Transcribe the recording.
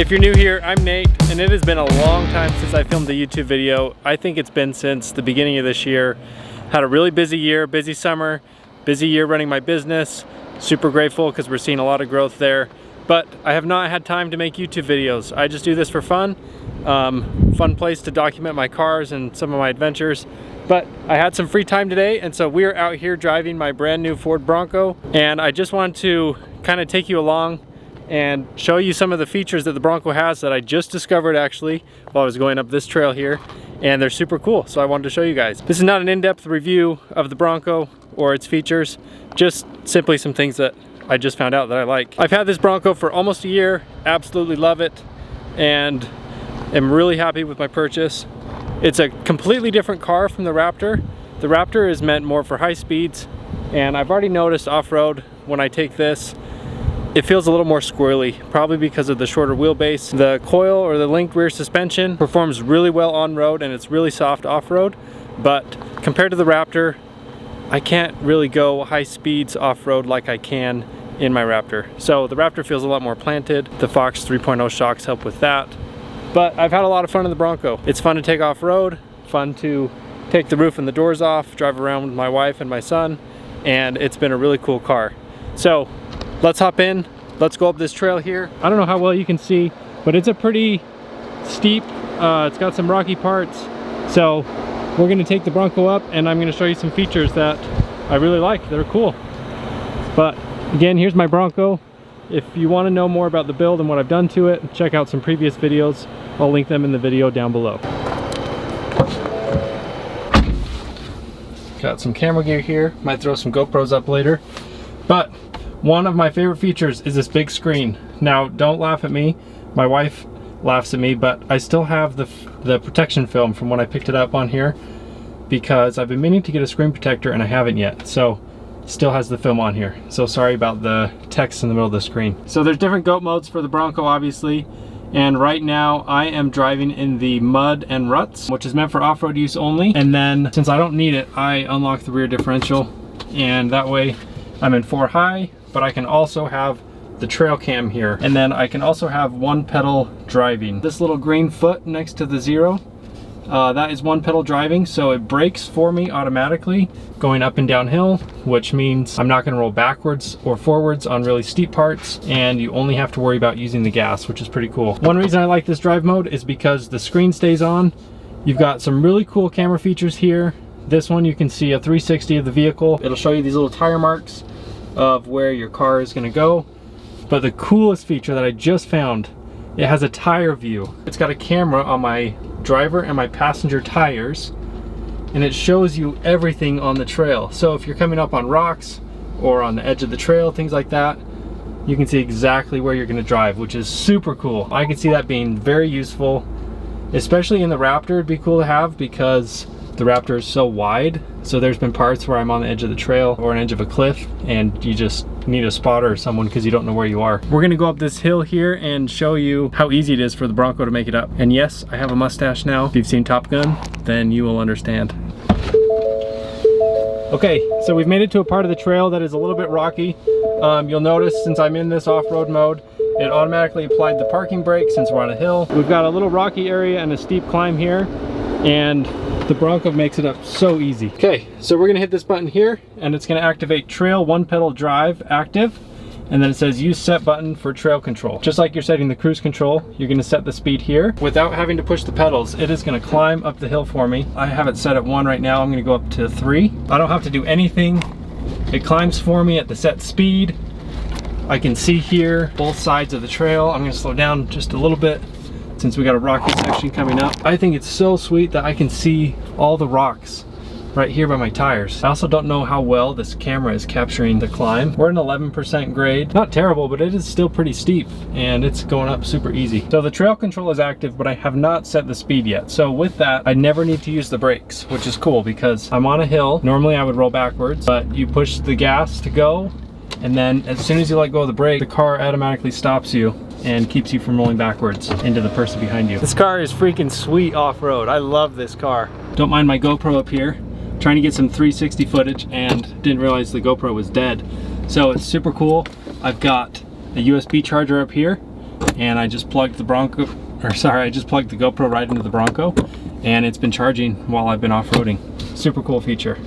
If you're new here, I'm Nate, and it has been a long time since I filmed a YouTube video. I think it's been since the beginning of this year. Had a really busy year, busy summer, busy year running my business. Super grateful because we're seeing a lot of growth there. But I have not had time to make YouTube videos. I just do this for fun. Fun place to document my cars and some of my adventures. But I had some free time today, and so we are out here driving my brand new Ford Bronco. And I just wanted to kind of take you along and show you some of the features that the Bronco has that I just discovered actually while I was going up this trail here, and they're super cool, so I wanted to show you guys. This is not an in-depth review of the Bronco or its features, just simply some things that I just found out that I like. I've had this Bronco for almost a year, absolutely love it, and am really happy with my purchase. It's a completely different car from the Raptor. The Raptor is meant more for high speeds, and I've already noticed off-road when I take this, it feels a little more squirrely, probably because of the shorter wheelbase. The coil or the linked rear suspension performs really well on road, and it's really soft off-road, but compared to the Raptor, I can't really go high speeds off-road like I can in my Raptor. So the Raptor feels a lot more planted. The Fox 3.0 shocks help with that. But I've had a lot of fun in the Bronco. It's fun to take off-road, fun to take the roof and the doors off, drive around with my wife and my son, and it's been a really cool car. So let's hop in, let's go up this trail here. I don't know how well you can see, but it's a pretty steep, it's got some rocky parts. So we're gonna take the Bronco up and I'm gonna show you some features that I really like, that are cool. But again, here's my Bronco. If you wanna know more about the build and what I've done to it, check out some previous videos. I'll link them in the video down below. Got some camera gear here, might throw some GoPros up later. But one of my favorite features is this big screen. Now, don't laugh at me. My wife laughs at me, but I still have the protection film from when I picked it up on here because I've been meaning to get a screen protector and I haven't yet. So, still has the film on here. So sorry about the text in the middle of the screen. So there's different GOAT modes for the Bronco, obviously. And right now I am driving in the mud and ruts, which is meant for off-road use only. And then since I don't need it, I unlock the rear differential, and that way I'm in 4 high, but I can also have the trail cam here. And then I can also have one pedal driving. This little green foot next to the 0, that is one pedal driving, so it brakes for me automatically going up and downhill, which means I'm not gonna roll backwards or forwards on really steep parts, and you only have to worry about using the gas, which is pretty cool. One reason I like this drive mode is because the screen stays on. You've got some really cool camera features here. This one, you can see a 360 of the vehicle. It'll show you these little tire marks of where your car is gonna go. But the coolest feature that I just found, it has a tire view. It's got a camera on my driver and my passenger tires, and it shows you everything on the trail. So if you're coming up on rocks or on the edge of the trail, things like that, you can see exactly where you're gonna drive, which is super cool. I can see that being very useful, especially in the Raptor. It'd be cool to have because the Raptor is so wide. So there's been parts where I'm on the edge of the trail or an edge of a cliff and you just need a spotter or someone because you don't know where you are. We're gonna go up this hill here and show you how easy it is for the Bronco to make it up. And yes, I have a mustache now. If you've seen Top Gun, then you will understand. Okay, so we've made it to a part of the trail that is a little bit rocky. You'll notice since I'm in this off-road mode, it automatically applied the parking brake since we're on a hill. We've got a little rocky area and a steep climb here, and the Bronco makes it up so easy. Okay, so we're gonna hit this button here and it's gonna activate trail 1 pedal drive active, and then it says use set button for trail control. Just like you're setting the cruise control, you're gonna set the speed here. Without having to push the pedals, it is gonna climb up the hill for me. I have it set at 1 right now, I'm gonna go up to 3. I don't have to do anything. It climbs for me at the set speed. I can see here both sides of the trail. I'm gonna slow down just a little bit since we got a rocky section coming up. I think it's so sweet that I can see all the rocks right here by my tires. I also don't know how well this camera is capturing the climb. We're an 11% grade. Not terrible, but it is still pretty steep and it's going up super easy. So the trail control is active, but I have not set the speed yet. So with that, I never need to use the brakes, which is cool because I'm on a hill. Normally I would roll backwards, but you push the gas to go, and then as soon as you let go of the brake, the car automatically stops you and keeps you from rolling backwards into the person behind you. This car is freaking sweet off-road. I love this car. Don't mind my GoPro up here. Trying to get some 360 footage and didn't realize the GoPro was dead. So it's super cool. I've got a USB charger up here and I just plugged the I just plugged the GoPro right into the Bronco, and it's been charging while I've been off-roading. Super cool feature.